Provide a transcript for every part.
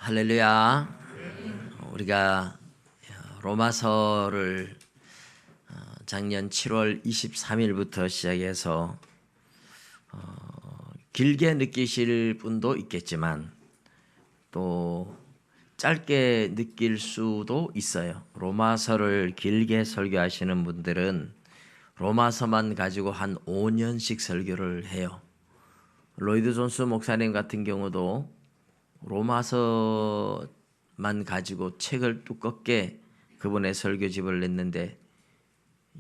할렐루야. 우리가 로마서를 작년 7월 23일부터 시작해서 길게 느끼실 분도 있겠지만 또 짧게 느낄 수도 있어요. 로마서를 길게 설교하시는 분들은 로마서만 가지고 한 5년씩 설교를 해요. 로이드 존스 목사님 같은 경우도 로마서만 가지고 책을 두껍게 그분의 설교집을 냈는데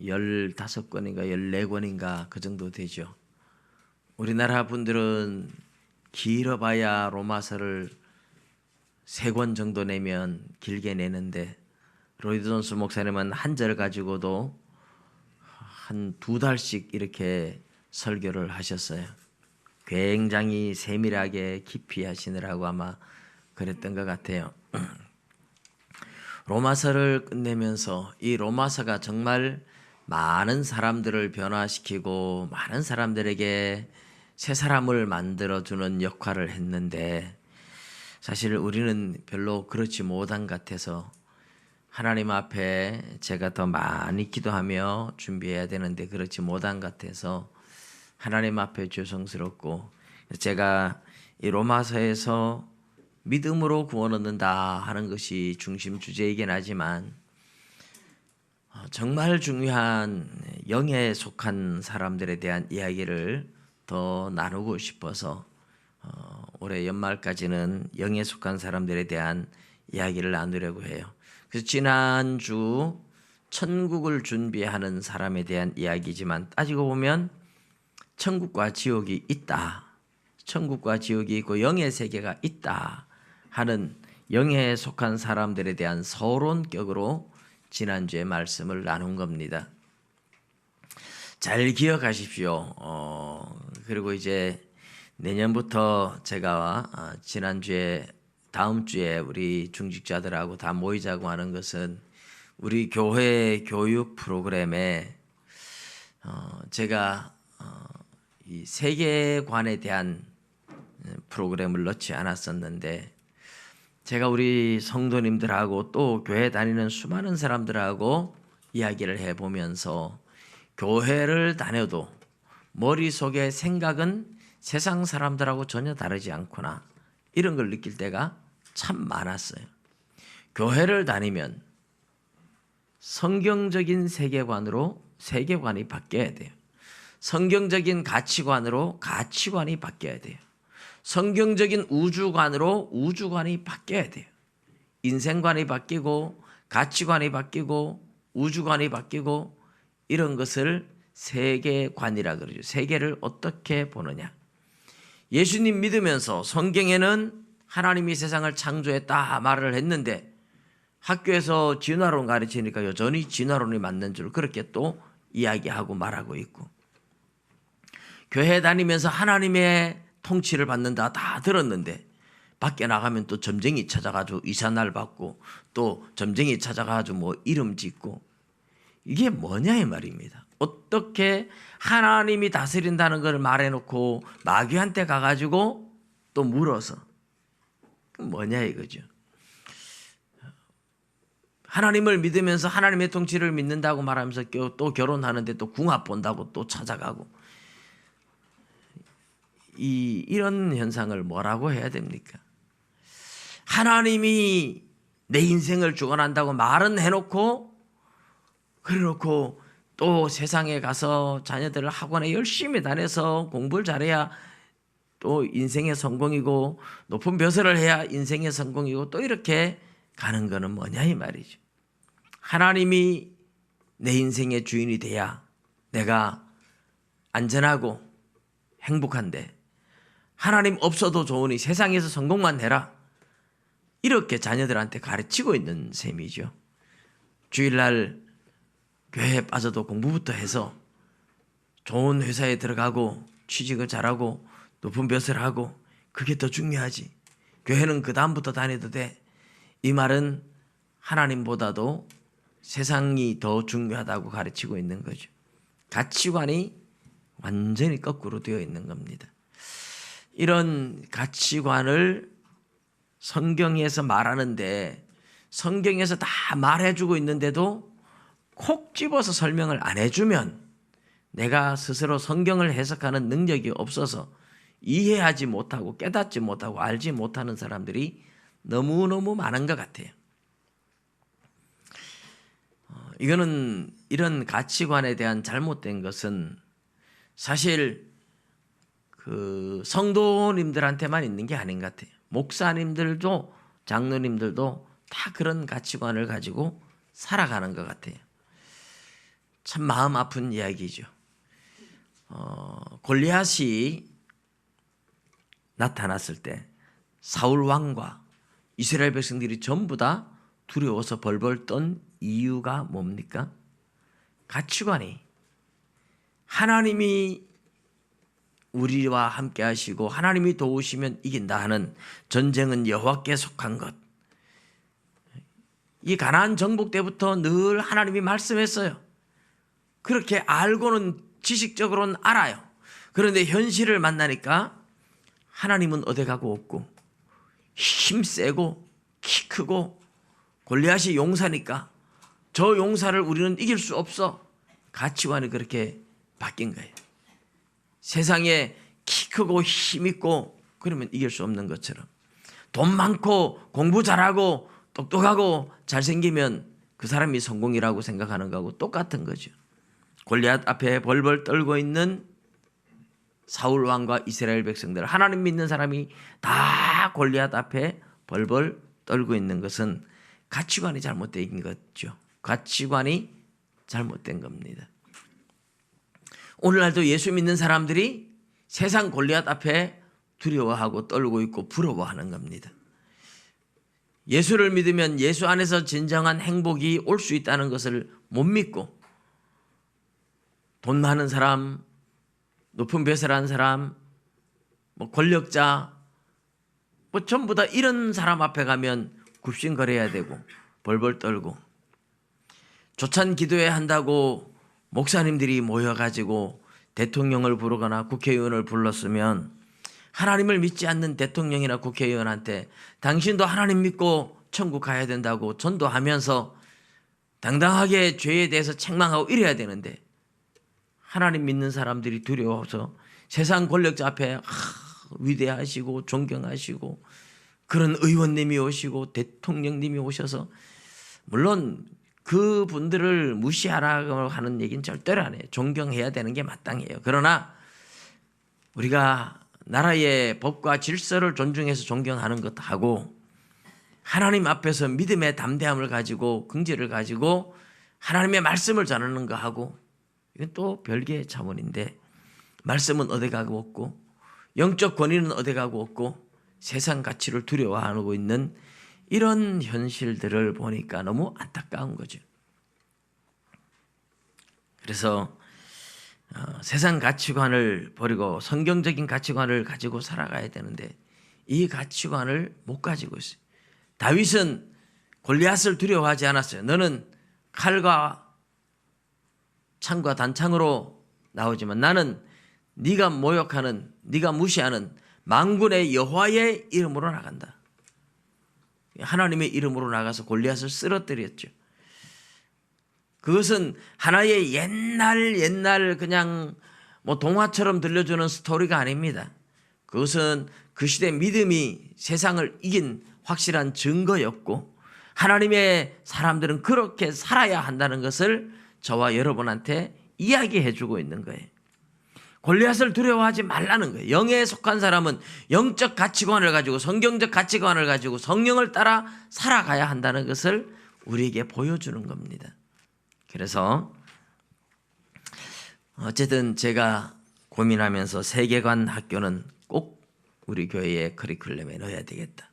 15권인가 14권인가 그 정도 되죠. 우리나라 분들은 길어봐야 로마서를 3권 정도 내면 길게 내는데 로이드 존스 목사님은 한 절 가지고도 한 2달씩 이렇게 설교를 하셨어요. 굉장히 세밀하게 깊이 하시느라고 아마 그랬던 것 같아요. 로마서를 끝내면서 이 로마서가 정말 많은 사람들을 변화시키고 많은 사람들에게 새 사람을 만들어주는 역할을 했는데 사실 우리는 별로 그렇지 못한 것 같아서 하나님 앞에 제가 더 많이 기도하며 준비해야 되는데 그렇지 못한 것 같아서 하나님 앞에 죄송스럽고 제가 이 로마서에서 믿음으로 구원 얻는다 하는 것이 중심 주제이긴 하지만 정말 중요한 영에 속한 사람들에 대한 이야기를 더 나누고 싶어서 올해 연말까지는 영에 속한 사람들에 대한 이야기를 나누려고 해요. 그래서 지난주 천국을 준비하는 사람에 대한 이야기지만 따지고 보면 천국과 지옥이 있다. 천국과 지옥이 있고 영의 세계가 있다 하는 영에 속한 사람들에 대한 서론격으로 지난주에 말씀을 나눈 겁니다. 잘 기억하십시오. 그리고 이제 내년부터 제가 지난주에 다음 주에 우리 중직자들하고 다 모이자고 하는 것은 우리 교회 교육 프로그램에 제가 이 세계관에 대한 프로그램을 넣지 않았었는데 제가 우리 성도님들하고 또 교회 다니는 수많은 사람들하고 이야기를 해보면서 교회를 다녀도 머릿속에 생각은 세상 사람들하고 전혀 다르지 않구나 이런 걸 느낄 때가 참 많았어요. 교회를 다니면 성경적인 세계관으로 세계관이 바뀌어야 돼요. 성경적인 가치관으로 가치관이 바뀌어야 돼요. 성경적인 우주관으로 우주관이 바뀌어야 돼요. 인생관이 바뀌고 가치관이 바뀌고 우주관이 바뀌고 이런 것을 세계관이라 그러죠. 세계를 어떻게 보느냐. 예수님 믿으면서 성경에는 하나님이 세상을 창조했다 말을 했는데 학교에서 진화론 가르치니까 여전히 진화론이 맞는 줄 그렇게 또 이야기하고 말하고 있고 교회 다니면서 하나님의 통치를 받는다 다 들었는데 밖에 나가면 또 점쟁이 찾아가지고 이삿날 받고 또 점쟁이 찾아가지고 뭐 이름 짓고 이게 뭐냐 이 말입니다. 어떻게 하나님이 다스린다는 걸 말해놓고 마귀한테 가가지고 또 물어서 뭐냐 이거죠. 하나님을 믿으면서 하나님의 통치를 믿는다고 말하면서 또 결혼하는데 또 궁합 본다고 또 찾아가고 이런 현상을 뭐라고 해야 됩니까? 하나님이 내 인생을 주관한다고 말은 해놓고 그래놓고 또 세상에 가서 자녀들을 학원에 열심히 다녀서 공부를 잘해야 또 인생의 성공이고 높은 벼슬을 해야 인생의 성공이고 또 이렇게 가는 거는 뭐냐 이 말이죠. 하나님이 내 인생의 주인이 돼야 내가 안전하고 행복한데 하나님 없어도 좋으니 세상에서 성공만 해라 이렇게 자녀들한테 가르치고 있는 셈이죠. 주일날 교회에 빠져도 공부부터 해서 좋은 회사에 들어가고 취직을 잘하고 높은 벼슬을 하고 그게 더 중요하지. 교회는 그 다음부터 다녀도 돼. 이 말은 하나님보다도 세상이 더 중요하다고 가르치고 있는 거죠. 가치관이 완전히 거꾸로 되어 있는 겁니다. 이런 가치관을 성경에서 말하는데 성경에서 다 말해주고 있는데도 콕 집어서 설명을 안 해주면 내가 스스로 성경을 해석하는 능력이 없어서 이해하지 못하고 깨닫지 못하고 알지 못하는 사람들이 너무너무 많은 것 같아요. 이거는 이런 가치관에 대한 잘못된 것은 사실 그 성도님들한테만 있는 게 아닌 것 같아요. 목사님들도 장로님들도 다 그런 가치관을 가지고 살아가는 것 같아요. 참 마음 아픈 이야기죠. 골리앗이 나타났을 때 사울 왕과 이스라엘 백성들이 전부 다 두려워서 벌벌 떤 이유가 뭡니까? 가치관이 하나님이 우리와 함께 하시고 하나님이 도우시면 이긴다 하는 전쟁은 여호와께 속한 것. 이 가나안 정복 때부터 늘 하나님이 말씀했어요. 그렇게 알고는 지식적으로는 알아요. 그런데 현실을 만나니까 하나님은 어디 가고 없고 힘 세고 키 크고 골리앗이 용사니까 저 용사를 우리는 이길 수 없어. 가치관이 그렇게 바뀐 거예요. 세상에 키 크고 힘 있고 그러면 이길 수 없는 것처럼 돈 많고 공부 잘하고 똑똑하고 잘생기면 그 사람이 성공이라고 생각하는 거하고 똑같은 거죠. 골리앗 앞에 벌벌 떨고 있는 사울 왕과 이스라엘 백성들, 하나님 믿는 사람이 다 골리앗 앞에 벌벌 떨고 있는 것은 가치관이 잘못된 거죠. 가치관이 잘못된 겁니다. 오늘날도 예수 믿는 사람들이 세상 골리앗 앞에 두려워하고 떨고 있고 부러워하는 겁니다. 예수를 믿으면 예수 안에서 진정한 행복이 올 수 있다는 것을 못 믿고 돈 많은 사람, 높은 배설한 사람, 권력자, 전부 다 이런 사람 앞에 가면 굽신거려야 되고 벌벌 떨고 조찬 기도회 한다고 목사님들이 모여가지고 대통령을 부르거나 국회의원을 불렀으면 하나님을 믿지 않는 대통령이나 국회의원한테 당신도 하나님 믿고 천국 가야 된다고 전도하면서 당당하게 죄에 대해서 책망하고 이래야 되는데 하나님 믿는 사람들이 두려워서 세상 권력자 앞에 위대하시고 존경하시고 그런 의원님이 오시고 대통령님이 오셔서 물론 그분들을 무시하라고 하는 얘기는 절대로 안 해요. 존경해야 되는 게 마땅해요. 그러나 우리가 나라의 법과 질서를 존중해서 존경하는 것하고 하나님 앞에서 믿음의 담대함을 가지고 긍지를 가지고 하나님의 말씀을 전하는 것하고 이건 또 별개의 차원인데 말씀은 어디 가고 없고 영적 권위는 어디 가고 없고 세상 가치를 두려워하고 있는 이런 현실들을 보니까 너무 안타까운 거죠. 그래서 세상 가치관을 버리고 성경적인 가치관을 가지고 살아가야 되는데 이 가치관을 못 가지고 있어요. 다윗은 골리앗을 두려워하지 않았어요. 너는 칼과 창과 단창으로 나오지만 나는 네가 모욕하는 네가 무시하는 만군의 여호와의 이름으로 나간다. 하나님의 이름으로 나가서 골리앗을 쓰러뜨렸죠. 그것은 하나의 옛날 그냥 동화처럼 들려주는 스토리가 아닙니다. 그것은 그 시대 믿음이 세상을 이긴 확실한 증거였고 하나님의 사람들은 그렇게 살아야 한다는 것을 저와 여러분한테 이야기해 주고 있는 거예요. 골리앗을 두려워하지 말라는 거예요. 영에 속한 사람은 영적 가치관을 가지고 성경적 가치관을 가지고 성령을 따라 살아가야 한다는 것을 우리에게 보여주는 겁니다. 그래서 어쨌든 제가 고민하면서 세계관 학교는 꼭 우리 교회의 커리큘럼에 넣어야 되겠다.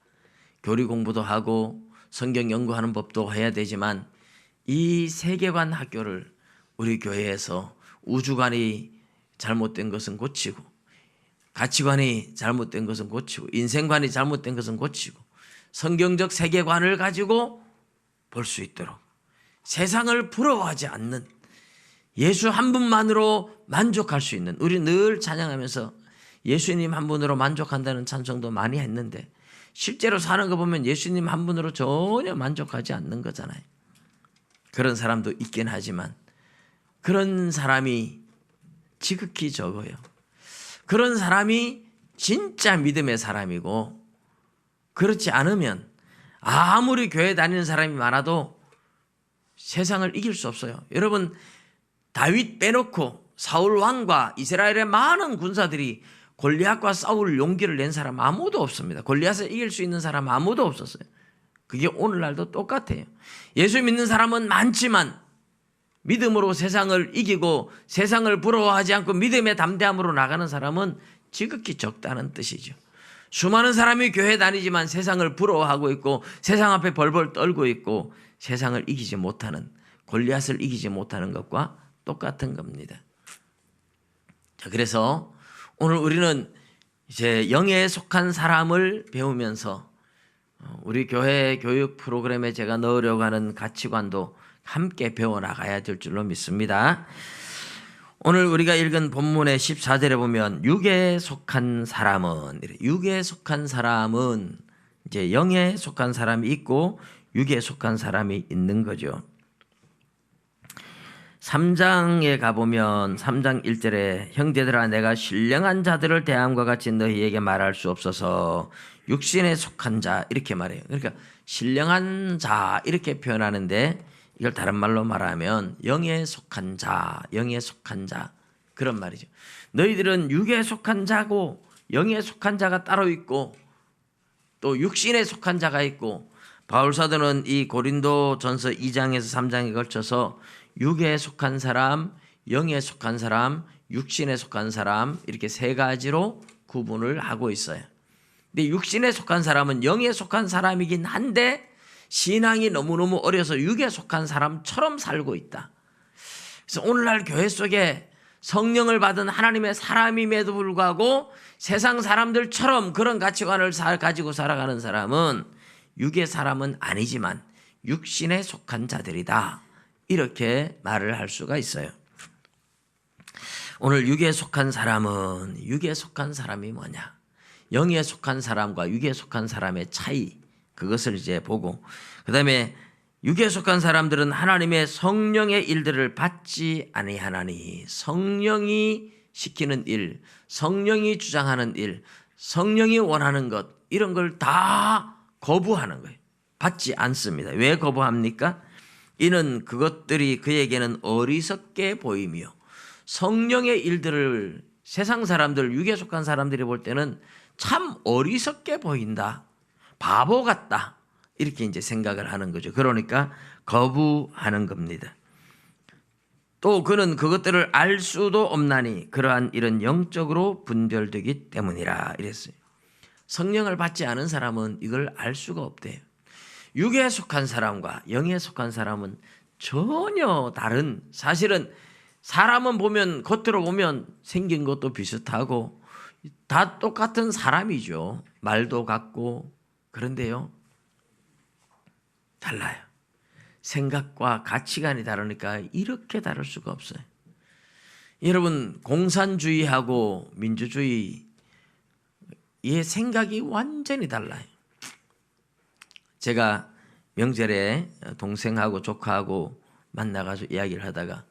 교리 공부도 하고 성경 연구하는 법도 해야 되지만 이 세계관 학교를 우리 교회에서 우주관이 잘못된 것은 고치고 가치관이 잘못된 것은 고치고 인생관이 잘못된 것은 고치고 성경적 세계관을 가지고 볼 수 있도록 세상을 부러워하지 않는 예수 한 분만으로 만족할 수 있는 우리 늘 찬양하면서 예수님 한 분으로 만족한다는 찬송도 많이 했는데 실제로 사는 거 보면 예수님 한 분으로 전혀 만족하지 않는 거잖아요. 그런 사람도 있긴 하지만 그런 사람이 지극히 적어요. 그런 사람이 진짜 믿음의 사람이고, 그렇지 않으면 아무리 교회 다니는 사람이 많아도 세상을 이길 수 없어요. 여러분, 다윗 빼놓고 사울 왕과 이스라엘의 많은 군사들이 골리앗과 싸울 용기를 낸 사람 아무도 없습니다. 골리앗을 이길 수 있는 사람 아무도 없었어요. 그게 오늘날도 똑같아요. 예수 믿는 사람은 많지만 믿음으로 세상을 이기고 세상을 부러워하지 않고 믿음의 담대함으로 나가는 사람은 지극히 적다는 뜻이죠. 수많은 사람이 교회 다니지만 세상을 부러워하고 있고 세상 앞에 벌벌 떨고 있고 세상을 이기지 못하는, 골리앗을 이기지 못하는 것과 똑같은 겁니다. 자, 그래서 오늘 우리는 이제 영에 속한 사람을 배우면서 우리 교회 교육 프로그램에 제가 넣으려고 하는 가치관도 함께 배워나가야 될 줄로 믿습니다. 오늘 우리가 읽은 본문의 14절에 보면 육에 속한 사람은, 육에 속한 사람은 이제 영에 속한 사람이 있고 육에 속한 사람이 있는 거죠. 3장에 가보면 3장 1절에 형제들아 내가 신령한 자들을 대함과 같이 너희에게 말할 수 없어서 육신에 속한 자 이렇게 말해요. 그러니까 신령한 자 이렇게 표현하는데 이걸 다른 말로 말하면 영에 속한 자, 영에 속한 자 그런 말이죠. 너희들은 육에 속한 자고 영에 속한 자가 따로 있고 또 육신에 속한 자가 있고, 바울 사도는 이 고린도 전서 2장에서 3장에 걸쳐서 육에 속한 사람, 영에 속한 사람, 육신에 속한 사람 이렇게 세 가지로 구분을 하고 있어요. 근데 육신에 속한 사람은 영에 속한 사람이긴 한데 신앙이 너무너무 어려서 육에 속한 사람처럼 살고 있다. 그래서 오늘날 교회 속에 성령을 받은 하나님의 사람임에도 불구하고 세상 사람들처럼 그런 가치관을 가지고 살아가는 사람은 육의 사람은 아니지만 육신에 속한 자들이다. 이렇게 말을 할 수가 있어요. 오늘 육에 속한 사람은, 육에 속한 사람이 뭐냐? 영에 속한 사람과 육에 속한 사람의 차이, 그것을 이제 보고, 그 다음에 육에 속한 사람들은 하나님의 성령의 일들을 받지 아니하나니, 성령이 시키는 일, 성령이 주장하는 일, 성령이 원하는 것 이런 걸 다 거부하는 거예요. 받지 않습니다. 왜 거부합니까? 이는 그것들이 그에게는 어리석게 보이며, 성령의 일들을 세상 사람들, 육에 속한 사람들이 볼 때는 참 어리석게 보인다, 바보 같다 이렇게 이제 생각을 하는 거죠. 그러니까 거부하는 겁니다. 또 그는 그것들을 알 수도 없나니 그러한 일은 영적으로 분별되기 때문이라 이랬어요. 성령을 받지 않은 사람은 이걸 알 수가 없대요. 육에 속한 사람과 영에 속한 사람은 전혀 다른, 사실은 사람은 보면 겉으로 보면 생긴 것도 비슷하고 다 똑같은 사람이죠. 말도 같고. 그런데요, 달라요. 생각과 가치관이 다르니까 이렇게 다를 수가 없어요. 여러분, 공산주의하고 민주주의 이 생각이 완전히 달라요. 제가 명절에 동생하고 조카하고 만나가지고 이야기를 하다가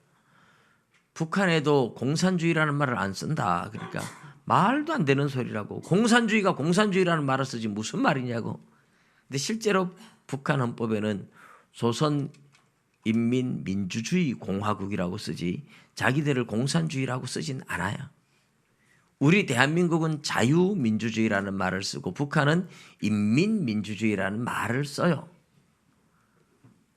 북한에도 공산주의라는 말을 안 쓴다. 그러니까 말도 안 되는 소리라고. 공산주의가 공산주의라는 말을 쓰지 무슨 말이냐고. 근데 실제로 북한 헌법에는 조선인민민주주의공화국이라고 쓰지 자기들을 공산주의라고 쓰진 않아요. 우리 대한민국은 자유민주주의라는 말을 쓰고 북한은 인민민주주의라는 말을 써요.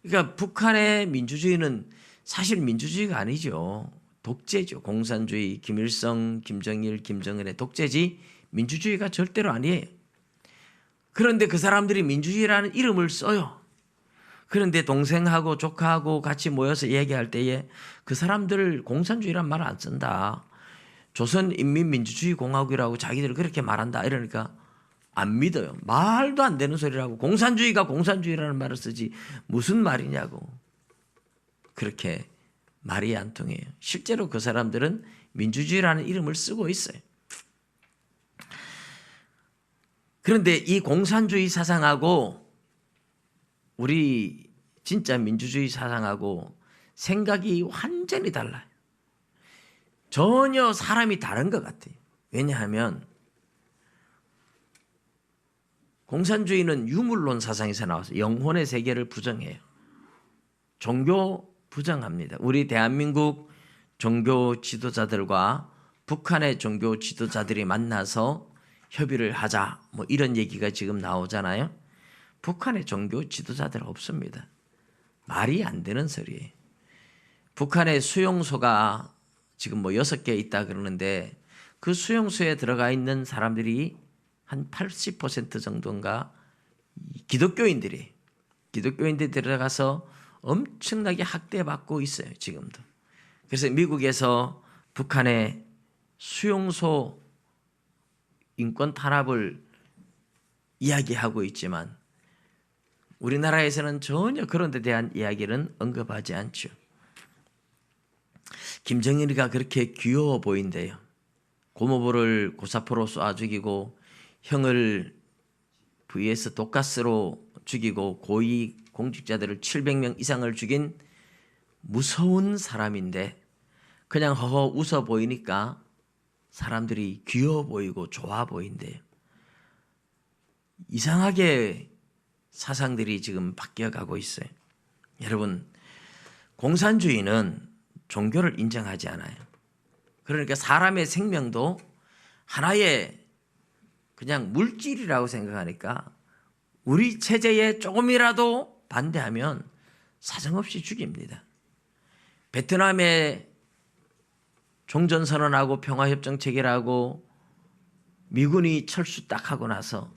그러니까 북한의 민주주의는 사실 민주주의가 아니죠. 독재죠. 공산주의, 김일성, 김정일, 김정은의 독재지 민주주의가 절대로 아니에요. 그런데 그 사람들이 민주주의라는 이름을 써요. 그런데 동생하고 조카하고 같이 모여서 얘기할 때에 그 사람들 공산주의란 말을 안 쓴다. 조선인민민주주의공화국이라고 자기들 그렇게 말한다. 이러니까 안 믿어요. 말도 안 되는 소리라고. 공산주의가 공산주의라는 말을 쓰지 무슨 말이냐고. 그렇게 말이 안 통해요. 실제로 그 사람들은 민주주의라는 이름을 쓰고 있어요. 그런데 이 공산주의 사상하고 우리 진짜 민주주의 사상하고 생각이 완전히 달라요. 전혀 사람이 다른 것 같아요. 왜냐하면 공산주의는 유물론 사상에서 나와서 영혼의 세계를 부정해요. 종교 부정합니다. 우리 대한민국 종교 지도자들과 북한의 종교 지도자들이 만나서 협의를 하자 뭐 이런 얘기가 지금 나오잖아요. 북한의 종교 지도자들 없습니다. 말이 안 되는 소리예요. 북한의 수용소가 지금 뭐 6개 있다 그러는데 그 수용소에 들어가 있는 사람들이 한 80% 정도인가 기독교인들이 들어가서 엄청나게 학대받고 있어요. 지금도. 그래서 미국에서 북한의 수용소 인권 탄압을 이야기하고 있지만 우리나라에서는 전혀 그런 데 대한 이야기는 언급하지 않죠. 김정일이가 그렇게 귀여워 보인대요. 고모부를 고사포로 쏴 죽이고 형을 vs 독가스로 죽이고 고위 공직자들을 700명 이상을 죽인 무서운 사람인데 그냥 허허 웃어 보이니까 사람들이 귀여워 보이고 좋아 보인대요. 이상하게 사상들이 지금 바뀌어가고 있어요. 여러분, 공산주의는 종교를 인정하지 않아요. 그러니까 사람의 생명도 하나의 그냥 물질이라고 생각하니까 우리 체제에 조금이라도 반대하면 사정없이 죽입니다. 베트남에 종전선언하고 평화협정 체결하고 미군이 철수 딱 하고 나서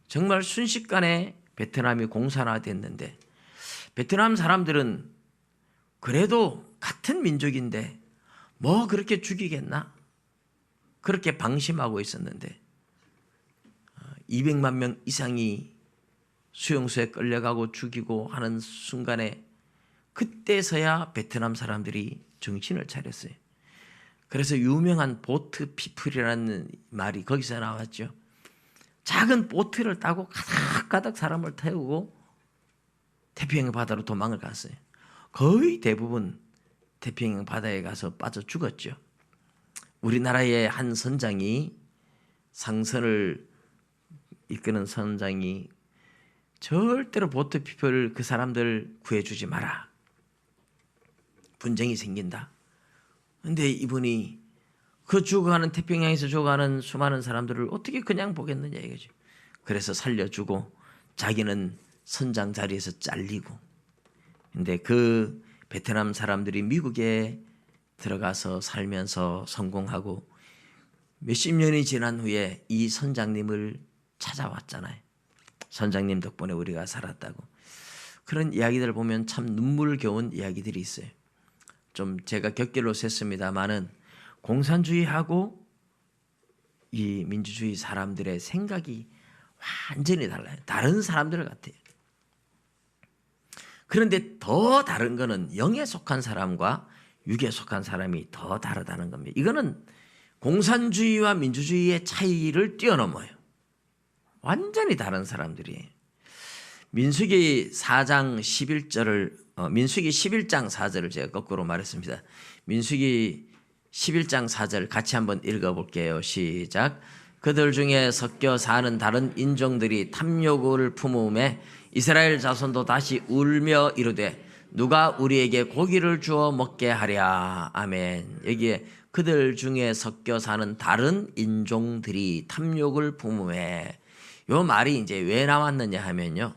정말 순식간에 베트남이 공산화됐는데 베트남 사람들은 그래도 같은 민족인데 뭐 그렇게 죽이겠나? 그렇게 방심하고 있었는데 200만 명 이상이 수용소에 끌려가고 죽이고 하는 순간에 그때서야 베트남 사람들이 정신을 차렸어요. 그래서 유명한 보트 피플이라는 말이 거기서 나왔죠. 작은 보트를 타고 가득가득 사람을 태우고 태평양 바다로 도망을 갔어요. 거의 대부분 태평양 바다에 가서 빠져 죽었죠. 우리나라의 한 선장이 상선을 이끄는 선장이 절대로 보트 피플 그 사람들 구해주지 마라. 분쟁이 생긴다. 근데 이분이 그 죽어가는 태평양에서 죽어가는 수많은 사람들을 어떻게 그냥 보겠느냐 이거죠. 그래서 살려주고 자기는 선장 자리에서 잘리고. 근데 그 베트남 사람들이 미국에 들어가서 살면서 성공하고 몇십 년이 지난 후에 이 선장님을 찾아왔잖아요. 선장님 덕분에 우리가 살았다고. 그런 이야기들을 보면 참 눈물겨운 이야기들이 있어요. 좀 제가 곁길로 샜습니다마는 공산주의하고 이 민주주의 사람들의 생각이 완전히 달라요. 다른 사람들 같아요. 그런데 더 다른 거는 영에 속한 사람과 육에 속한 사람이 더 다르다는 겁니다. 이거는 공산주의와 민주주의의 차이를 뛰어넘어요. 완전히 다른 사람들이에요. 민수기 4장 11절을 민수기 11장 4절을 제가 거꾸로 말했습니다. 민수기 11장 4절 같이 한번 읽어볼게요. 시작. 그들 중에 섞여 사는 다른 인종들이 탐욕을 품음에 이스라엘 자손도 다시 울며 이르되 누가 우리에게 고기를 주어 먹게 하랴. 아멘. 여기에 그들 중에 섞여 사는 다른 인종들이 탐욕을 품음에 요 말이 이제 왜 나왔느냐 하면요.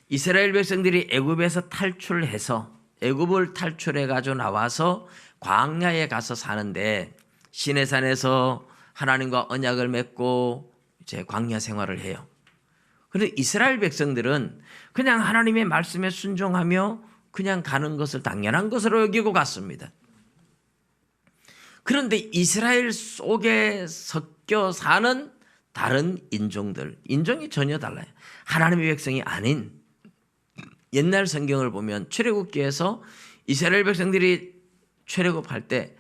이스라엘 백성들이 애굽에서 탈출해서 애굽을 탈출해 가지고 나와서 광야에 가서 사는데 시내산에서 하나님과 언약을 맺고 이제 광야 생활을 해요. 그런데 이스라엘 백성들은 그냥 하나님의 말씀에 순종하며 그냥 가는 것을 당연한 것으로 여기고 갔습니다. 그런데 이스라엘 속에 섞여 사는 다른 인종들, 인종이 전혀 달라요. 하나님의 백성이 아닌 옛날 성경을 보면 출애굽기에서 이스라엘 백성들이 출애굽할 때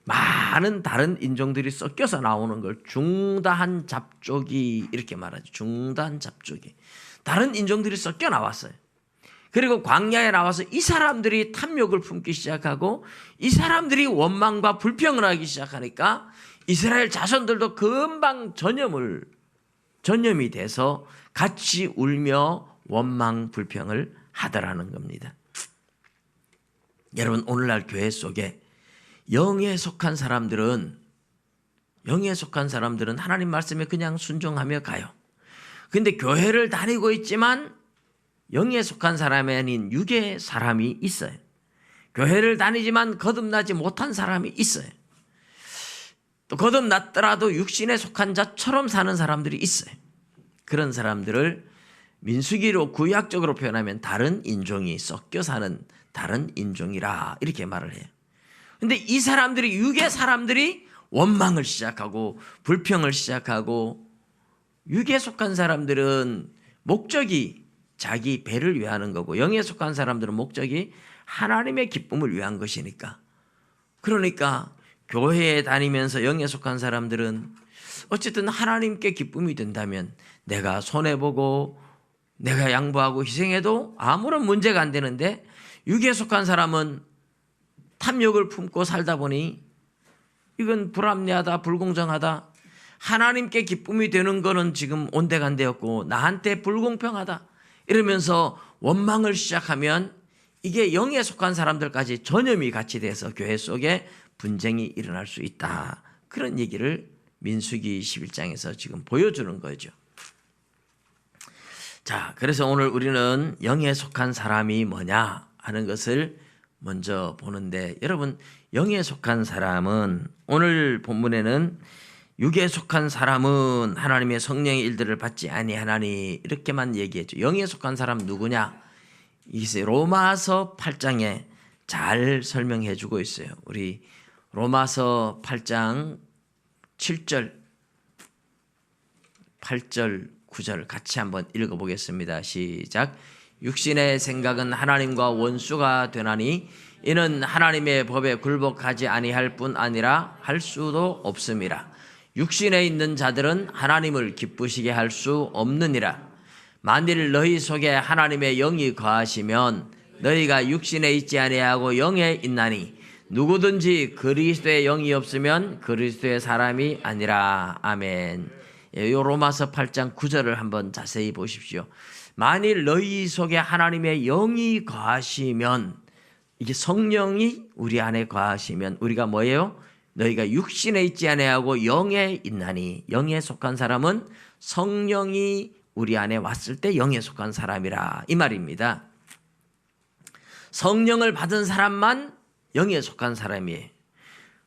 많은 다른 인종들이 섞여서 나오는 걸 중다한 잡족이 이렇게 말하죠. 중다한 잡족이. 다른 인종들이 섞여 나왔어요. 그리고 광야에 나와서 이 사람들이 탐욕을 품기 시작하고 이 사람들이 원망과 불평을 하기 시작하니까 이스라엘 자손들도 금방 전염이 돼서 같이 울며 원망 불평을 하더라는 겁니다. 여러분, 오늘날 교회 속에 영에 속한 사람들은 하나님 말씀에 그냥 순종하며 가요. 근데 교회를 다니고 있지만 영에 속한 사람이 아닌 육의 사람이 있어요. 교회를 다니지만 거듭나지 못한 사람이 있어요. 또 거듭났더라도 육신에 속한 자처럼 사는 사람들이 있어요. 그런 사람들을 민수기로 구약적으로 표현하면 다른 인종이 섞여 사는 다른 인종이라 이렇게 말을 해요. 근데 이 사람들이, 육의 사람들이 원망을 시작하고 불평을 시작하고, 육에 속한 사람들은 목적이 자기 배를 위하는 거고 영에 속한 사람들은 목적이 하나님의 기쁨을 위한 것이니까, 그러니까 교회에 다니면서 영에 속한 사람들은 어쨌든 하나님께 기쁨이 된다면 내가 손해보고 내가 양보하고 희생해도 아무런 문제가 안 되는데, 육에 속한 사람은 탐욕을 품고 살다 보니 이건 불합리하다, 불공정하다, 하나님께 기쁨이 되는 거는 지금 온데간데였고 나한테 불공평하다 이러면서 원망을 시작하면 이게 영에 속한 사람들까지 전염이 같이 돼서 교회 속에 분쟁이 일어날 수 있다. 그런 얘기를 민수기 11장에서 지금 보여주는 거죠. 자, 그래서 오늘 우리는 영에 속한 사람이 뭐냐 하는 것을 먼저 보는데, 여러분, 영에 속한 사람은 오늘 본문에는 육에 속한 사람은 하나님의 성령의 일들을 받지 아니하나니 이렇게만 얘기했죠. 영에 속한 사람 누구냐? 이게 로마서 8장에 잘 설명해 주고 있어요. 우리 로마서 8장 7절 8절 9절 같이 한번 읽어보겠습니다. 시작. 육신의 생각은 하나님과 원수가 되나니 이는 하나님의 법에 굴복하지 아니할 뿐 아니라 할 수도 없음이라. 육신에 있는 자들은 하나님을 기쁘시게 할 수 없느니라. 만일 너희 속에 하나님의 영이 거하시면 너희가 육신에 있지 아니하고 영에 있나니 누구든지 그리스도의 영이 없으면 그리스도의 사람이 아니라. 아멘. 이 로마서 8장 9절을 한번 자세히 보십시오. 만일 너희 속에 하나님의 영이 거하시면, 이게 성령이 우리 안에 거하시면 우리가 뭐예요? 너희가 육신에 있지 아니하고 영에 있나니. 영에 속한 사람은 성령이 우리 안에 왔을 때 영에 속한 사람이라 이 말입니다. 성령을 받은 사람만 영에 속한 사람이에요.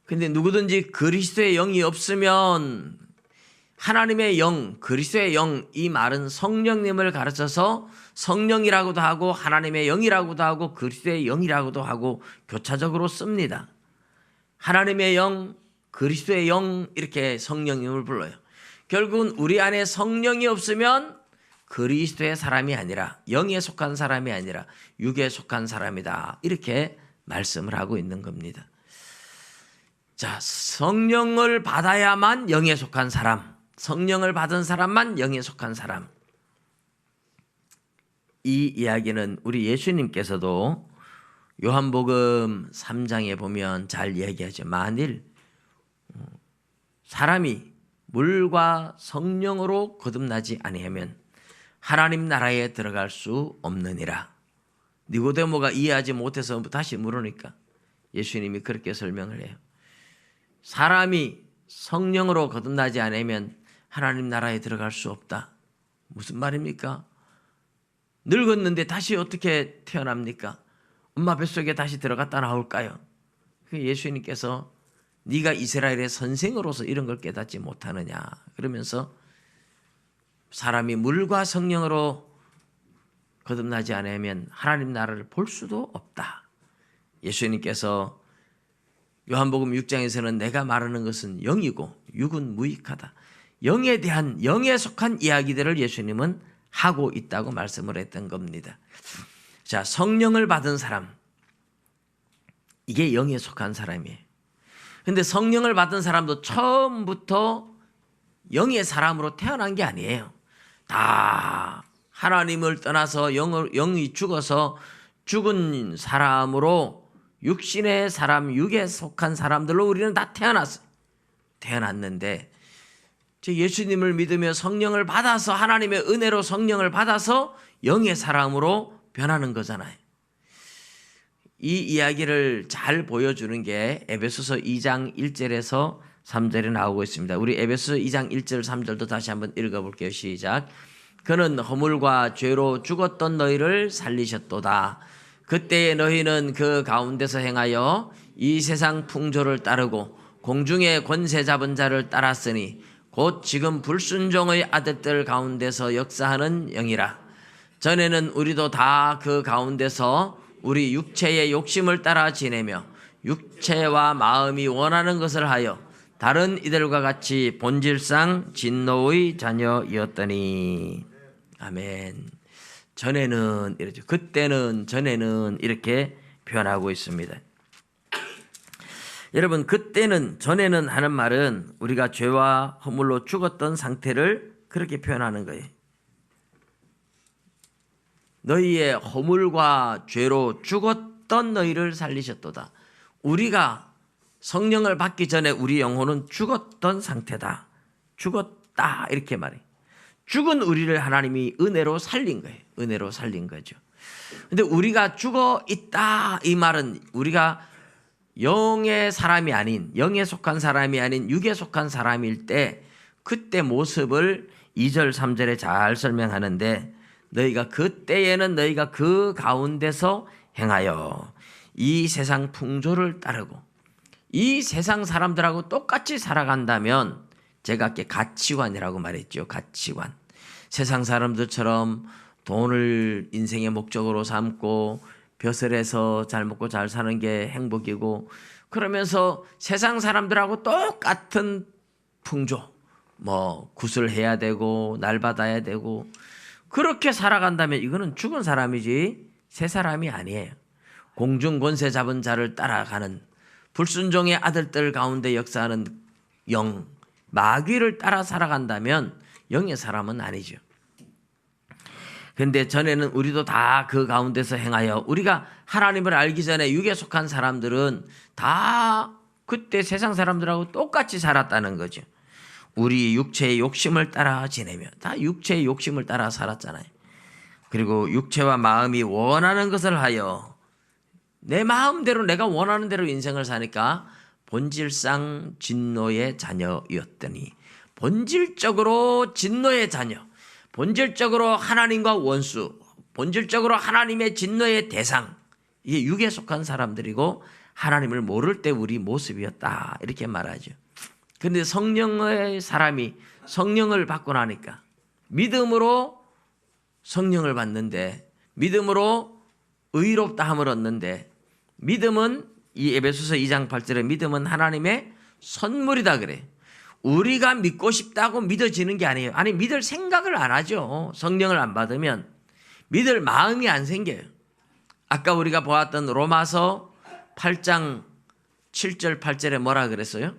근데 누구든지 그리스도의 영이 없으면, 하나님의 영, 그리스도의 영, 이 말은 성령님을 가르쳐서 성령이라고도 하고 하나님의 영이라고도 하고 그리스도의 영이라고도 하고 교차적으로 씁니다. 하나님의 영, 그리스도의 영, 이렇게 성령님을 불러요. 결국은 우리 안에 성령이 없으면 그리스도의 사람이 아니라, 영에 속한 사람이 아니라 육에 속한 사람이다, 이렇게 말씀을 하고 있는 겁니다. 자, 성령을 받아야만 영에 속한 사람, 성령을 받은 사람만 영에 속한 사람. 이 이야기는 우리 예수님께서도 요한복음 3장에 보면 잘 얘기하죠. 만일 사람이 물과 성령으로 거듭나지 아니하면 하나님 나라에 들어갈 수 없느니라. 니고데모가 이해하지 못해서 다시 물으니까 예수님이 그렇게 설명을 해요. 사람이 성령으로 거듭나지 않으면 하나님 나라에 들어갈 수 없다. 무슨 말입니까? 늙었는데 다시 어떻게 태어납니까? 엄마 뱃속에 다시 들어갔다 나올까요? 예수님께서 네가 이스라엘의 선생으로서 이런 걸 깨닫지 못하느냐 그러면서 사람이 물과 성령으로 거듭나지 않으면 하나님 나라를 볼 수도 없다. 예수님께서 요한복음 6장에서는 내가 말하는 것은 영이고 육은 무익하다. 영에 대한, 영에 속한 이야기들을 예수님은 하고 있다고 말씀을 했던 겁니다. 자, 성령을 받은 사람, 이게 영에 속한 사람이에요. 근데 성령을 받은 사람도 처음부터 영의 사람으로 태어난 게 아니에요. 다 하나님을 떠나서 영이 죽어서 죽은 사람으로 육신의 사람, 육에 속한 사람들로 우리는 다 태어났어요. 태어났는데 예수님을 믿으며 성령을 받아서 하나님의 은혜로 성령을 받아서 영의 사람으로 변하는 거잖아요. 이 이야기를 잘 보여주는 게 에베소서 2장 1절에서 3절에 나오고 있습니다. 우리 에베소서 2장 1절 3절도 다시 한번 읽어볼게요. 시작. 그는 허물과 죄로 죽었던 너희를 살리셨도다. 그때에 너희는 그 가운데서 행하여 이 세상 풍조를 따르고 공중의 권세 잡은 자를 따랐으니 곧 지금 불순종의 아들들 가운데서 역사하는 영이라. 전에는 우리도 다 그 가운데서 우리 육체의 욕심을 따라 지내며 육체와 마음이 원하는 것을 하여 다른 이들과 같이 본질상 진노의 자녀이었더니. 아멘. 전에는 이렇죠. 그때는, 전에는 이렇게 표현하고 있습니다. 여러분, 그때는, 전에는 하는 말은 우리가 죄와 허물로 죽었던 상태를 그렇게 표현하는 거예요. 너희의 허물과 죄로 죽었던 너희를 살리셨도다. 우리가 성령을 받기 전에 우리 영혼은 죽었던 상태다. 죽었다 이렇게 말해. 죽은 우리를 하나님이 은혜로 살린 거예요. 은혜로 살린 거죠. 근데 우리가 죽어 있다 이 말은 우리가 영의 사람이 아닌, 영에 속한 사람이 아닌 육에 속한 사람일 때 그때 모습을 2절 3절에 잘 설명하는데, 너희가 그때에는 너희가 그 가운데서 행하여 이 세상 풍조를 따르고 이 세상 사람들하고 똑같이 살아간다면, 제가 아까 가치관이라고 말했죠. 가치관. 세상 사람들처럼 돈을 인생의 목적으로 삼고 벼슬해서 잘 먹고 잘 사는 게 행복이고, 그러면서 세상 사람들하고 똑같은 풍조, 굿을 해야 되고 날 받아야 되고 그렇게 살아간다면 이거는 죽은 사람이지 새 사람이 아니에요. 공중 권세 잡은 자를 따라가는 불순종의 아들들 가운데 역사하는 영, 마귀를 따라 살아간다면 영의 사람은 아니죠. 그런데 전에는 우리도 다 그 가운데서 행하여, 우리가 하나님을 알기 전에 육에 속한 사람들은 다 그때 세상 사람들하고 똑같이 살았다는 거죠. 우리 육체의 욕심을 따라 지내며, 다 육체의 욕심을 따라 살았잖아요. 그리고 육체와 마음이 원하는 것을 하여, 내 마음대로 내가 원하는 대로 인생을 사니까 본질상 진노의 자녀였더니. 본질적으로 진노의 자녀, 본질적으로 하나님과 원수, 본질적으로 하나님의 진노의 대상, 이게 육에 속한 사람들이고 하나님을 모를 때 우리 모습이었다 이렇게 말하죠. 그런데 성령의 사람이 성령을 받고 나니까, 믿음으로 성령을 받는데, 믿음으로 의롭다함을 얻는데, 믿음은 이 에베소서 2장 8절에 믿음은 하나님의 선물이다 그래. 우리가 믿고 싶다고 믿어지는 게 아니에요. 아니, 믿을 생각을 안 하죠. 성령을 안 받으면 믿을 마음이 안 생겨요. 아까 우리가 보았던 로마서 8장 7절 8절에 뭐라 그랬어요?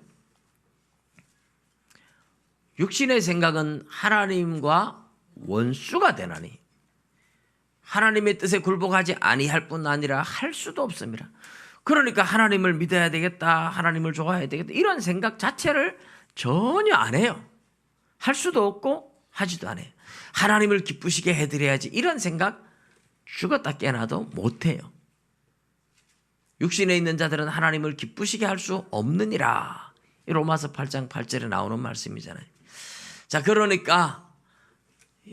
육신의 생각은 하나님과 원수가 되나니 하나님의 뜻에 굴복하지 아니할 뿐 아니라 할 수도 없습니다. 그러니까 하나님을 믿어야 되겠다, 하나님을 좋아해야 되겠다, 이런 생각 자체를 전혀 안 해요. 할 수도 없고 하지도 않아요. 하나님을 기쁘시게 해드려야지, 이런 생각 죽었다 깨나도 못해요. 육신에 있는 자들은 하나님을 기쁘시게 할 수 없느니라. 로마서 8장 8절에 나오는 말씀이잖아요. 자, 그러니까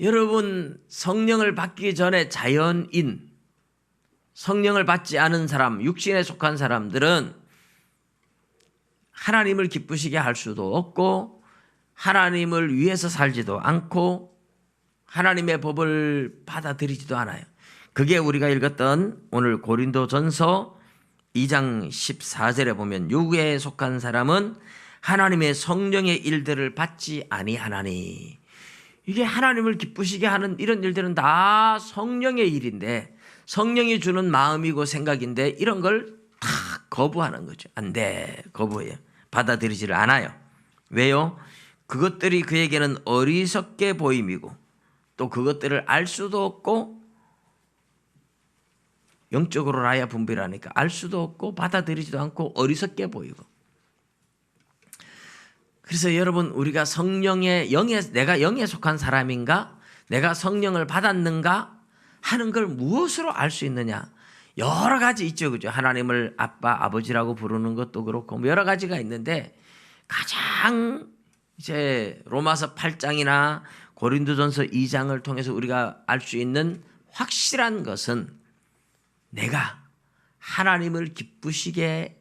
여러분, 성령을 받기 전에 자연인, 성령을 받지 않은 사람, 육신에 속한 사람들은 하나님을 기쁘시게 할 수도 없고 하나님을 위해서 살지도 않고 하나님의 법을 받아들이지도 않아요. 그게 우리가 읽었던 오늘 고린도전서 2장 14절에 보면, 육에 속한 사람은 하나님의 성령의 일들을 받지 아니하나니. 이게 하나님을 기쁘시게 하는 이런 일들은 다 성령의 일인데, 성령이 주는 마음이고 생각인데, 이런 걸 다 거부하는 거죠. 안 돼, 거부해요. 받아들이지를 않아요. 왜요? 그것들이 그에게는 어리석게 보임이고 또 그것들을 알 수도 없고 영적으로 라야 분별하니까 알 수도 없고 받아들이지도 않고 어리석게 보이고. 그래서 여러분 우리가 성령의 내가 영에 속한 사람인가? 내가 성령을 받았는가? 하는 걸 무엇으로 알 수 있느냐? 여러 가지 있죠. 그죠? 하나님을 아빠, 아버지라고 부르는 것도 그렇고 여러 가지가 있는데 가장 이제 로마서 8장이나 고린도전서 2장을 통해서 우리가 알 수 있는 확실한 것은 내가 하나님을 기쁘시게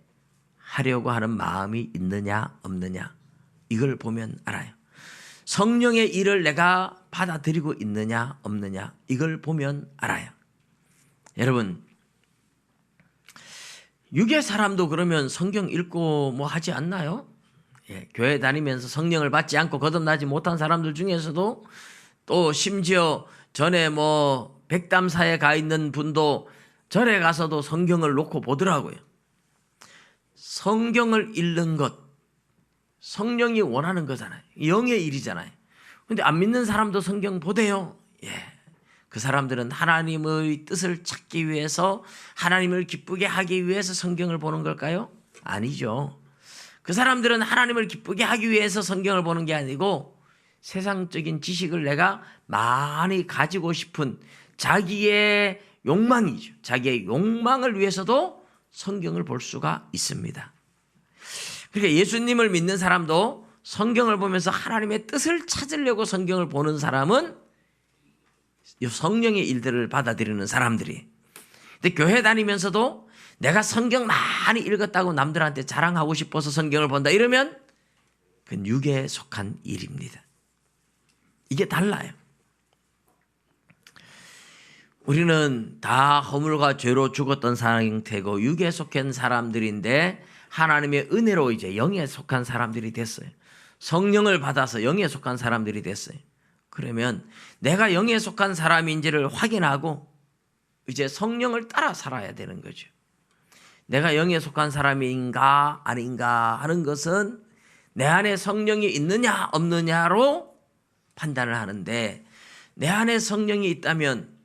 하려고 하는 마음이 있느냐 없느냐 이걸 보면 알아요. 성령의 일을 내가 받아들이고 있느냐 없느냐 이걸 보면 알아요. 여러분 육의 사람도 그러면 성경 읽고 뭐 하지 않나요? 예, 교회 다니면서 성령을 받지 않고 거듭나지 못한 사람들 중에서도 또 심지어 전에 뭐 백담사에 가 있는 분도 절에 가서도 성경을 놓고 보더라고요. 성경을 읽는 것 성령이 원하는 거잖아요. 영의 일이잖아요. 근데 안 믿는 사람도 성경 보대요. 예. 그 사람들은 하나님의 뜻을 찾기 위해서 하나님을 기쁘게 하기 위해서 성경을 보는 걸까요? 아니죠. 그 사람들은 하나님을 기쁘게 하기 위해서 성경을 보는 게 아니고 세상적인 지식을 내가 많이 가지고 싶은 자기의 욕망이죠. 자기의 욕망을 위해서도 성경을 볼 수가 있습니다. 그러니까 예수님을 믿는 사람도 성경을 보면서 하나님의 뜻을 찾으려고 성경을 보는 사람은 성령의 일들을 받아들이는 사람들이. 근데 교회 다니면서도 내가 성경 많이 읽었다고 남들한테 자랑하고 싶어서 성경을 본다 이러면 그건 육에 속한 일입니다. 이게 달라요. 우리는 다 허물과 죄로 죽었던 상태고 육에 속한 사람들인데 하나님의 은혜로 이제 영에 속한 사람들이 됐어요. 성령을 받아서 영에 속한 사람들이 됐어요. 그러면 내가 영에 속한 사람인지를 확인하고 이제 성령을 따라 살아야 되는 거죠. 내가 영에 속한 사람인가 아닌가 하는 것은 내 안에 성령이 있느냐 없느냐로 판단을 하는데 내 안에 성령이 있다면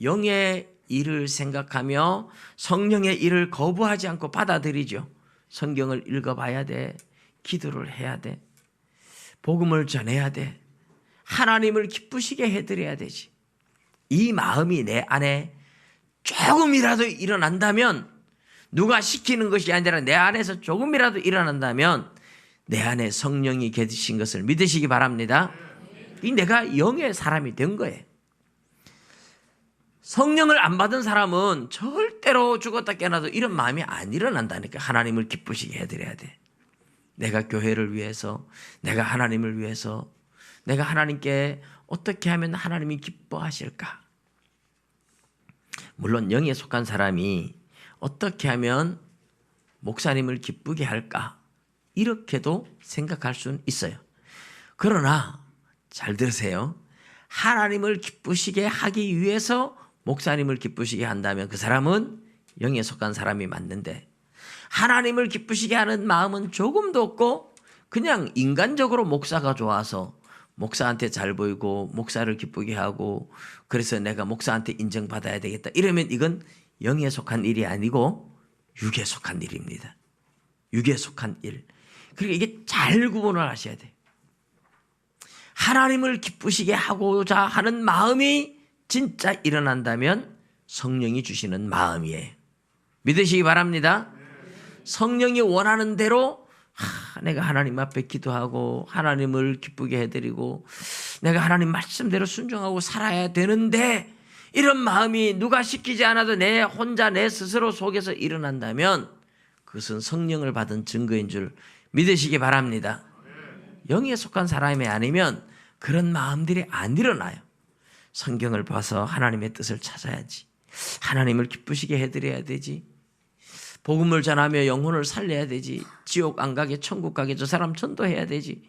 영의 일을 생각하며 성령의 일을 거부하지 않고 받아들이죠. 성경을 읽어봐야 돼. 기도를 해야 돼. 복음을 전해야 돼. 하나님을 기쁘시게 해드려야 되지. 이 마음이 내 안에 조금이라도 일어난다면 누가 시키는 것이 아니라 내 안에서 조금이라도 일어난다면 내 안에 성령이 계신 것을 믿으시기 바랍니다. 이 내가 영의 사람이 된 거예요. 성령을 안 받은 사람은 절대로 죽었다 깨어나도 이런 마음이 안 일어난다니까. 하나님을 기쁘시게 해드려야 돼. 내가 교회를 위해서, 내가 하나님을 위해서, 내가 하나님께 어떻게 하면 하나님이 기뻐하실까? 물론 영에 속한 사람이 어떻게 하면 목사님을 기쁘게 할까? 이렇게도 생각할 수는 있어요. 그러나 잘 들으세요. 하나님을 기쁘시게 하기 위해서 목사님을 기쁘시게 한다면 그 사람은 영에 속한 사람이 맞는데 하나님을 기쁘시게 하는 마음은 조금도 없고 그냥 인간적으로 목사가 좋아서 목사한테 잘 보이고 목사를 기쁘게 하고 그래서 내가 목사한테 인정받아야 되겠다 이러면 이건 영에 속한 일이 아니고 육에 속한 일입니다. 육에 속한 일. 그러니까 이게 잘 구분을 하셔야 돼요. 하나님을 기쁘시게 하고자 하는 마음이 진짜 일어난다면 성령이 주시는 마음이에요. 믿으시기 바랍니다. 성령이 원하는 대로 내가 하나님 앞에 기도하고 하나님을 기쁘게 해드리고 내가 하나님 말씀대로 순종하고 살아야 되는데 이런 마음이 누가 시키지 않아도 내 혼자 내 스스로 속에서 일어난다면 그것은 성령을 받은 증거인 줄 믿으시기 바랍니다. 영에 속한 사람이 아니면 그런 마음들이 안 일어나요. 성경을 봐서 하나님의 뜻을 찾아야지. 하나님을 기쁘시게 해드려야 되지. 복음을 전하며 영혼을 살려야 되지. 지옥 안 가게 천국 가게 저 사람 전도해야 되지.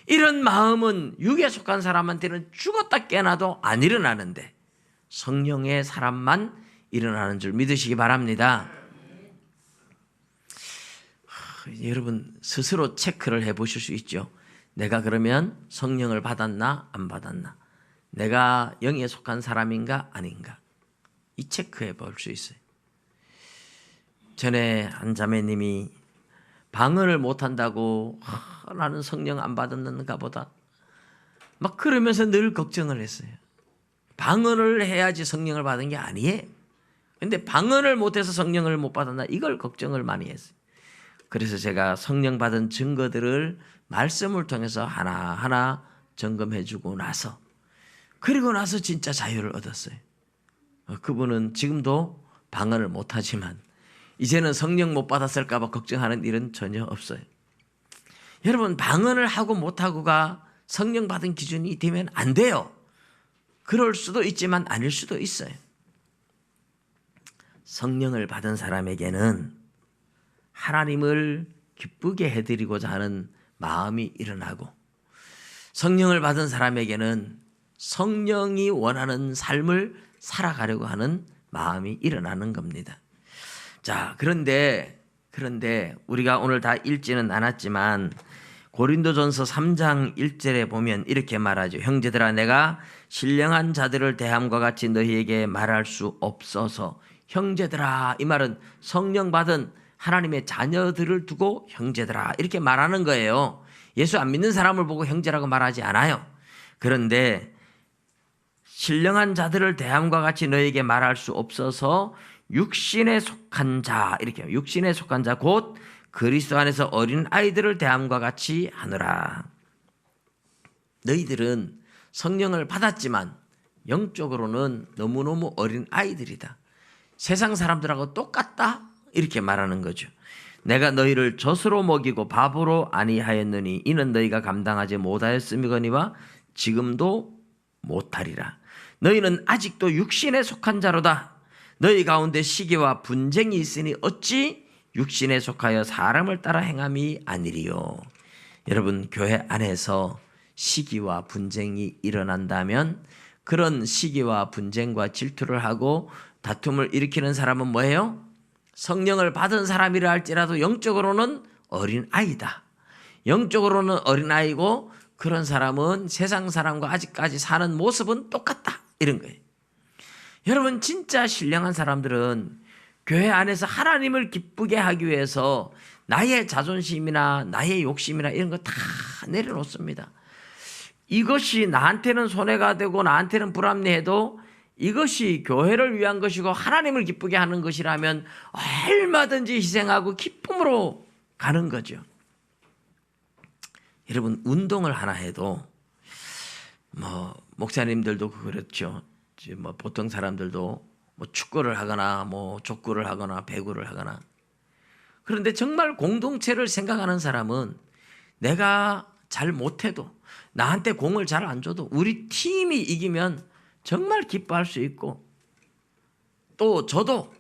이런 마음은 육에 속한 사람한테는 죽었다 깨어나도 안 일어나는데 성령의 사람만 일어나는 줄 믿으시기 바랍니다. 여러분 스스로 체크를 해보실 수 있죠. 내가 그러면 성령을 받았나 안 받았나, 내가 영에 속한 사람인가 아닌가, 이 체크해 볼 수 있어요. 전에 한 자매님이 방언을 못한다고 나는 성령 안 받았는가 보다 막 그러면서 늘 걱정을 했어요. 방언을 해야지 성령을 받은 게 아니에요. 근데 방언을 못해서 성령을 못 받았나, 이걸 걱정을 많이 했어요. 그래서 제가 성령 받은 증거들을 말씀을 통해서 하나하나 점검해주고 나서, 그리고 나서 진짜 자유를 얻었어요. 그분은 지금도 방언을 못하지만 이제는 성령 못 받았을까 봐 걱정하는 일은 전혀 없어요. 여러분, 방언을 하고 못하고가 성령 받은 기준이 되면 안 돼요. 그럴 수도 있지만 아닐 수도 있어요. 성령을 받은 사람에게는 하나님을 기쁘게 해드리고자 하는 마음이 일어나고, 성령을 받은 사람에게는 성령이 원하는 삶을 살아가려고 하는 마음이 일어나는 겁니다. 자, 그런데 우리가 오늘 다 읽지는 않았지만 고린도전서 3장 1절에 보면 이렇게 말하죠. 형제들아, 내가 신령한 자들을 대함과 같이 너희에게 말할 수 없어서. 형제들아, 이 말은 성령 받은 하나님의 자녀들을 두고 형제들아 이렇게 말하는 거예요. 예수 안 믿는 사람을 보고 형제라고 말하지 않아요. 그런데 신령한 자들을 대함과 같이 너희에게 말할 수 없어서 육신에 속한 자, 이렇게 육신에 속한 자 곧 그리스도 안에서 어린 아이들을 대함과 같이 하느라. 너희들은 성령을 받았지만 영적으로는 너무너무 어린 아이들이다. 세상 사람들하고 똑같다, 이렇게 말하는 거죠. 내가 너희를 젖으로 먹이고 밥으로 아니하였느니 이는 너희가 감당하지 못하였음이거니와 지금도 못하리라. 너희는 아직도 육신에 속한 자로다. 너희 가운데 시기와 분쟁이 있으니 어찌 육신에 속하여 사람을 따라 행함이 아니리요. 여러분, 교회 안에서 시기와 분쟁이 일어난다면 그런 시기와 분쟁과 질투를 하고 다툼을 일으키는 사람은 뭐예요? 성령을 받은 사람이라 할지라도 영적으로는 어린아이다. 영적으로는 어린아이고, 그런 사람은 세상 사람과 아직까지 사는 모습은 똑같다, 이런 거예요. 여러분, 진짜 신령한 사람들은 교회 안에서 하나님을 기쁘게 하기 위해서 나의 자존심이나 나의 욕심이나 이런 거 다 내려놓습니다. 이것이 나한테는 손해가 되고 나한테는 불합리해도 이것이 교회를 위한 것이고 하나님을 기쁘게 하는 것이라면 얼마든지 희생하고 기쁨으로 가는 거죠. 여러분, 운동을 하나 해도 목사님들도 그렇죠. 보통 사람들도 축구를 하거나 족구를 하거나 배구를 하거나, 그런데 정말 공동체를 생각하는 사람은 내가 잘 못해도, 나한테 공을 잘 안 줘도 우리 팀이 이기면 정말 기뻐할 수 있고, 또 저도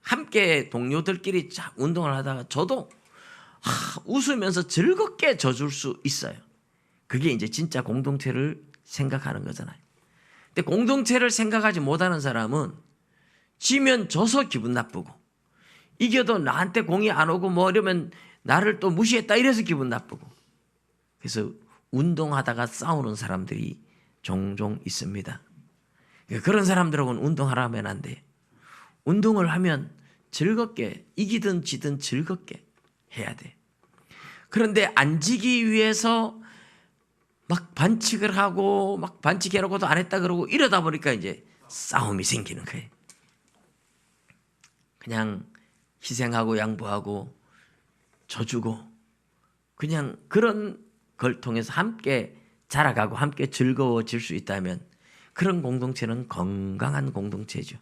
함께 동료들끼리 운동을 하다가 저도 웃으면서 즐겁게 져줄 수 있어요. 그게 이제 진짜 공동체를 생각하는 거잖아요. 근데 공동체를 생각하지 못하는 사람은 지면 져서 기분 나쁘고, 이겨도 나한테 공이 안 오고 이러면 나를 또 무시했다 이래서 기분 나쁘고, 그래서 운동하다가 싸우는 사람들이 종종 있습니다. 그런 사람들하고는 운동하라면 안 돼. 운동을 하면 즐겁게, 이기든 지든 즐겁게 해야 돼. 그런데 안 지기 위해서 막 반칙을 하고 막 반칙해놓고도 안 했다 그러고 이러다 보니까 이제 싸움이 생기는 거예요. 그냥 희생하고 양보하고 져주고 그냥 그런 걸 통해서 함께 자라가고 함께 즐거워질 수 있다면 그런 공동체는 건강한 공동체죠.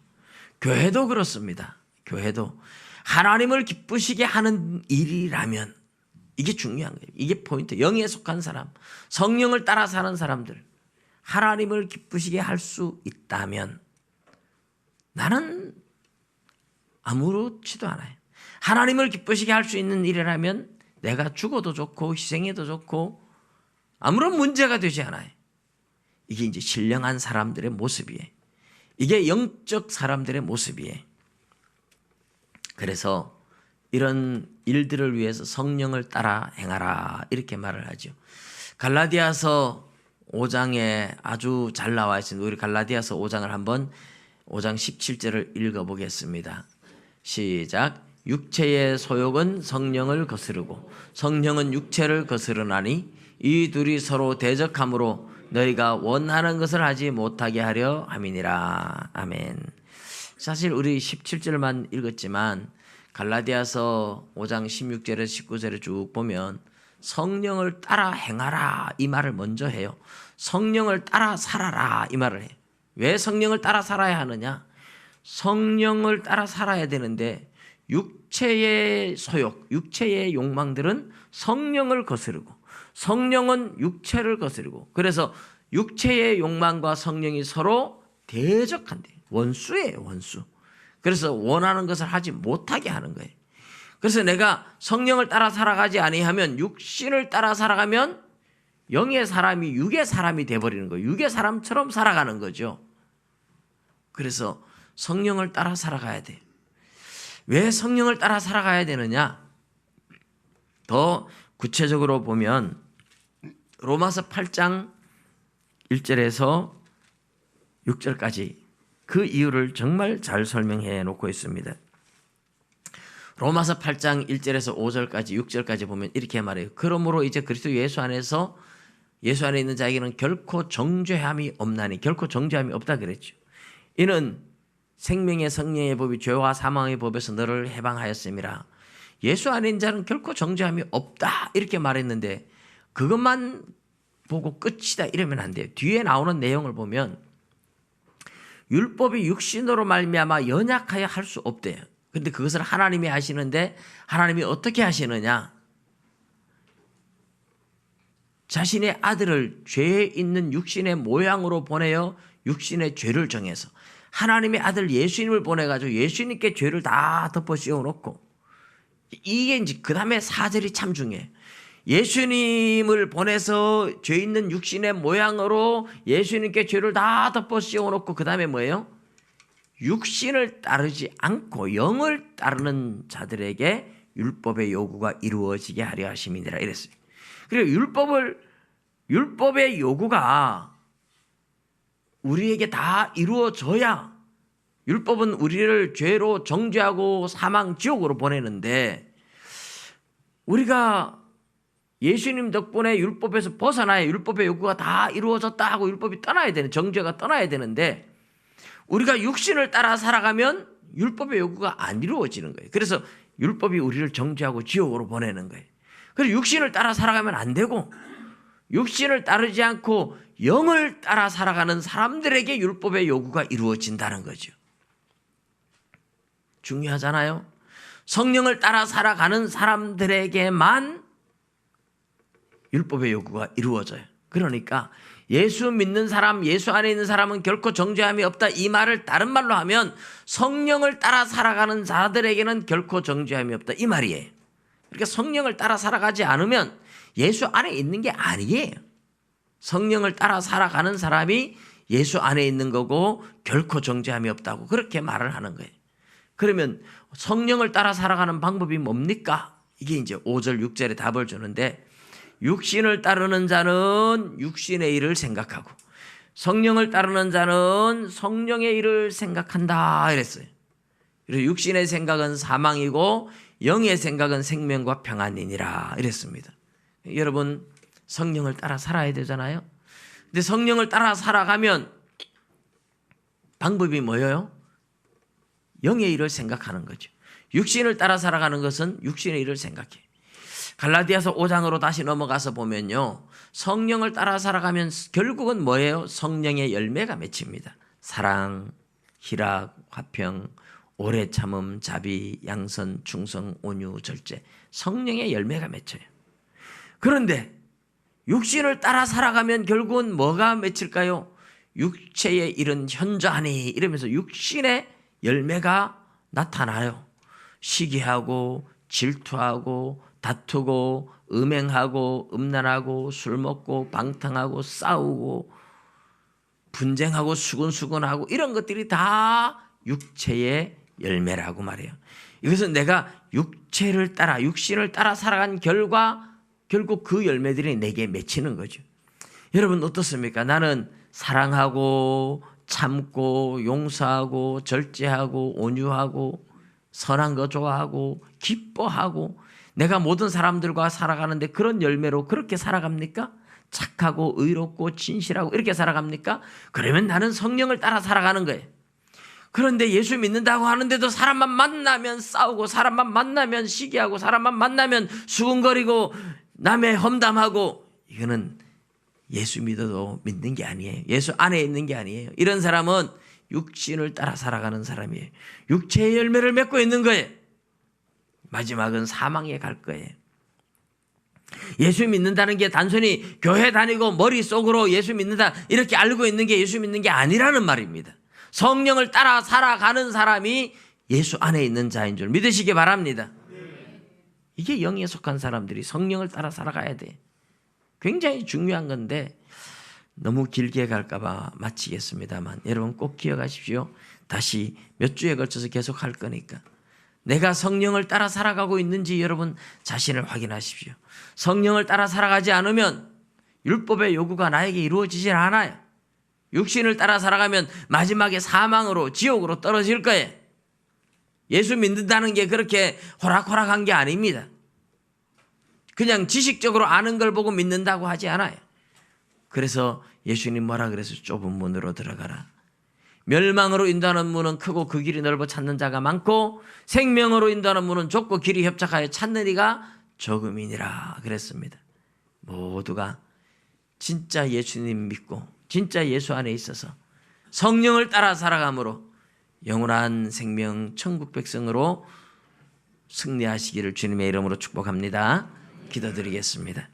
교회도 그렇습니다. 교회도 하나님을 기쁘시게 하는 일이라면 이게 중요한 거예요. 이게 포인트. 영에 속한 사람, 성령을 따라 사는 사람들, 하나님을 기쁘시게 할 수 있다면 나는 아무렇지도 않아요. 하나님을 기쁘시게 할 수 있는 일이라면 내가 죽어도 좋고 희생해도 좋고 아무런 문제가 되지 않아요. 이게 이제 신령한 사람들의 모습이에요. 이게 영적 사람들의 모습이에요. 그래서 이런 일들을 위해서 성령을 따라 행하라 이렇게 말을 하죠. 갈라디아서 5장에 아주 잘 나와 있습니다. 우리 갈라디아서 5장을 한번 5장 17절을 읽어보겠습니다. 시작. 육체의 소욕은 성령을 거스르고 성령은 육체를 거스르나니 이 둘이 서로 대적함으로 너희가 원하는 것을 하지 못하게 하려 함이니라. 아멘. 사실 우리 17절만 읽었지만 갈라디아서 5장 16절에서 19절에 쭉 보면 성령을 따라 행하라 이 말을 먼저 해요. 성령을 따라 살아라 이 말을 해요. 왜 성령을 따라 살아야 하느냐? 성령을 따라 살아야 되는데 육체의 소욕, 육체의 욕망들은 성령을 거스르고 성령은 육체를 거스르고 그래서 육체의 욕망과 성령이 서로 대적한대. 원수예요, 원수. 그래서 원하는 것을 하지 못하게 하는 거예요. 그래서 내가 성령을 따라 살아가지 아니하면 육신을 따라 살아가면 영의 사람이 육의 사람이 돼버리는 거예요. 육의 사람처럼 살아가는 거죠. 그래서 성령을 따라 살아가야 돼. 왜 성령을 따라 살아가야 되느냐? 더 구체적으로 보면 로마서 8장 1절에서 6절까지 그 이유를 정말 잘 설명해 놓고 있습니다. 로마서 8장 1절에서 5절까지 6절까지 보면 이렇게 말해요. 그러므로 이제 그리스도 예수 안에서 예수 안에 있는 자에게는 결코 정죄함이 없나니 결코 정죄함이 없다 그랬죠. 이는 생명의 성령의 법이 죄와 사망의 법에서 너를 해방하였음이라. 예수 안에 있는 자는 결코 정죄함이 없다 이렇게 말했는데 그것만 보고 끝이다 이러면 안 돼요. 뒤에 나오는 내용을 보면 율법이 육신으로 말미암아 연약하여 할 수 없대요. 그런데 그것을 하나님이 하시는데 하나님이 어떻게 하시느냐? 자신의 아들을 죄 있는 육신의 모양으로 보내어 육신의 죄를 정해서 하나님의 아들 예수님을 보내가지고 예수님께 죄를 다 덮어 씌워놓고 이게 이제 그 다음에 4절이 참 중요해요. 예수님을 보내서 죄 있는 육신의 모양으로 예수님께 죄를 다 덮어 씌워놓고 그 다음에 뭐예요? 육신을 따르지 않고 영을 따르는 자들에게 율법의 요구가 이루어지게 하려 하심이니라 이랬어요. 그리고 율법의 요구가 우리에게 다 이루어져야 율법은 우리를 죄로 정죄하고 사망 지옥으로 보내는데 우리가 예수님 덕분에 율법에서 벗어나야 율법의 요구가 다 이루어졌다 하고 율법이 떠나야 되는 정죄가 떠나야 되는데 우리가 육신을 따라 살아가면 율법의 요구가 안 이루어지는 거예요. 그래서 율법이 우리를 정죄하고 지옥으로 보내는 거예요. 그래서 육신을 따라 살아가면 안 되고 육신을 따르지 않고 영을 따라 살아가는 사람들에게 율법의 요구가 이루어진다는 거죠. 중요하잖아요. 성령을 따라 살아가는 사람들에게만 율법의 요구가 이루어져요. 그러니까 예수 믿는 사람, 예수 안에 있는 사람은 결코 정죄함이 없다. 이 말을 다른 말로 하면 성령을 따라 살아가는 자들에게는 결코 정죄함이 없다. 이 말이에요. 그러니까 성령을 따라 살아가지 않으면 예수 안에 있는 게 아니에요. 성령을 따라 살아가는 사람이 예수 안에 있는 거고 결코 정죄함이 없다고 그렇게 말을 하는 거예요. 그러면 성령을 따라 살아가는 방법이 뭡니까? 이게 이제 5절, 6절에 답을 주는데 육신을 따르는 자는 육신의 일을 생각하고 성령을 따르는 자는 성령의 일을 생각한다 이랬어요. 그래서 육신의 생각은 사망이고 영의 생각은 생명과 평안이니라 이랬습니다. 여러분 성령을 따라 살아야 되잖아요. 근데 성령을 따라 살아가면 방법이 뭐예요? 영의 일을 생각하는 거죠. 육신을 따라 살아가는 것은 육신의 일을 생각해. 갈라디아서 5장으로 다시 넘어가서 보면요. 성령을 따라 살아가면 결국은 뭐예요? 성령의 열매가 맺힙니다. 사랑, 희락, 화평, 오래 참음, 자비, 양선, 충성, 온유, 절제. 성령의 열매가 맺혀요. 그런데 육신을 따라 살아가면 결국은 뭐가 맺힐까요? 육체의 일은 현저하니 이러면서 육신의 열매가 나타나요. 시기하고 질투하고 다투고 음행하고 음란하고 술 먹고 방탕하고 싸우고 분쟁하고 수근수근하고 이런 것들이 다 육체의 열매라고 말해요. 이것은 내가 육체를 따라 육신을 따라 살아간 결과 결국 그 열매들이 내게 맺히는 거죠. 여러분 어떻습니까? 나는 사랑하고 참고 용서하고 절제하고 온유하고 선한 거 좋아하고 기뻐하고 내가 모든 사람들과 살아가는데 그런 열매로 그렇게 살아갑니까? 착하고 의롭고 진실하고 이렇게 살아갑니까? 그러면 나는 성령을 따라 살아가는 거예요. 그런데 예수 믿는다고 하는데도 사람만 만나면 싸우고 사람만 만나면 시기하고 사람만 만나면 수군거리고 남의 험담하고 이거는 예수 믿어도 믿는 게 아니에요. 예수 안에 있는 게 아니에요. 이런 사람은 육신을 따라 살아가는 사람이에요. 육체의 열매를 맺고 있는 거예요. 마지막은 사망에 갈 거예요. 예수 믿는다는 게 단순히 교회 다니고 머릿속으로 예수 믿는다 이렇게 알고 있는 게 예수 믿는 게 아니라는 말입니다. 성령을 따라 살아가는 사람이 예수 안에 있는 자인 줄 믿으시기 바랍니다. 이게 영에 속한 사람들이 성령을 따라 살아가야 돼. 굉장히 중요한 건데 너무 길게 갈까 봐 마치겠습니다만 여러분 꼭 기억하십시오. 다시 몇 주에 걸쳐서 계속 할 거니까 내가 성령을 따라 살아가고 있는지 여러분 자신을 확인하십시오. 성령을 따라 살아가지 않으면 율법의 요구가 나에게 이루어지질 않아요. 육신을 따라 살아가면 마지막에 사망으로 지옥으로 떨어질 거예요. 예수 믿는다는 게 그렇게 호락호락한 게 아닙니다. 그냥 지식적으로 아는 걸 보고 믿는다고 하지 않아요. 그래서 예수님 뭐라 그래서 좁은 문으로 들어가라. 멸망으로 인도하는 문은 크고 그 길이 넓어 찾는 자가 많고 생명으로 인도하는 문은 좁고 길이 협착하여 찾는 이가 적음이니라 그랬습니다. 모두가 진짜 예수님 믿고 진짜 예수 안에 있어서 성령을 따라 살아감으로 영원한 생명 천국 백성으로 승리하시기를 주님의 이름으로 축복합니다. 기도드리겠습니다.